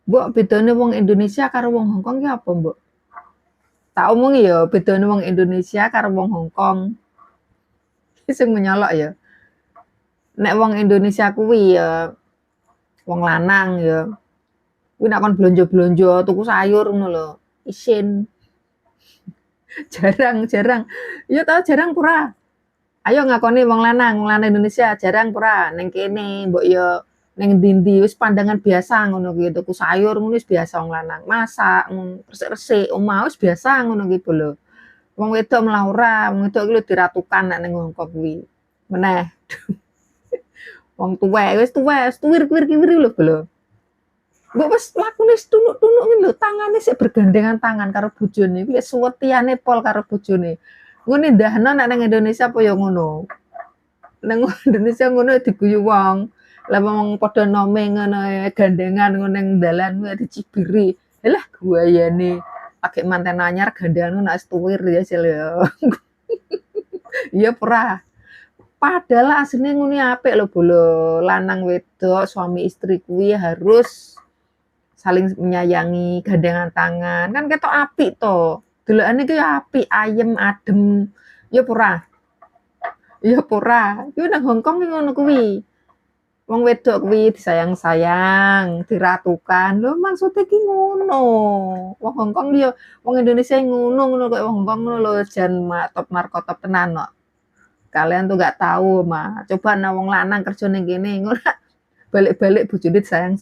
Mbok bedane wong Indonesia karo wong Hong Kong ki apa, Mbok? Tak omongi ya, bedane wong Indonesia karo wong Hong Kong. Iki sing menyolok ya. Nek wong Indonesia kuwi ya wong lanang ya, kuwi nek kon blonjo-blonjo tuku sayur ngono lho, isin. Jarang-jarang. Ya tau jarang pura. Ayo ngakoni wong lanang Indonesia jarang pura ning kene mbok ya ning ndi-ndi wis pandangan biasa ngono kuwi tuku sayur ngono wis biasa wong lanang. Masak, resik-resik omah wis biasa ngono kuwi lho. Wong wedok malah ora, wong wedok kuwi lho diratukan nek ning Hongkong kuwi. Meneh wong tuwek, wis tuwek, wis tuwir-kiwir lho lho. Mbok wis lakune wis tunuk-tunuk ngene lho, tangane sik bergandengan tangan karo bojone, kuwi suwetiane pol karo bojone. Ngene ndahno nek ning Indonesia apa ya ngono. Ning Indonesia ngono diguyu wong. Lah wong padha nome ngono gandengan ngono ning dalan kuwi dicibiri. Lah guayane pake manten anyar gandengan nek wis tuwir ya sil ya. Iya pera. Padahal asline ngono apik lho bolo. Lanang wedok suami istri kuwi harus saling menyayangi, gandengan tangan. Kan ketok apik to. Delokane ki apik, ayem, adem. Ya pura. Ya pura. Kuwi nang Hongkong ki ngono kuwi. Wong wedok kuwi disayang-sayang, diratukan. Lho maksude ki ngono. Wong Hongkong ya wong Indonesia ngono kok wong Hongkong ngono lho jan top markotop tenan kok. Kalian tuh nggak tahu mah. Coba nah wong lanang kerja ning kene ngono balik-balik bojone disayang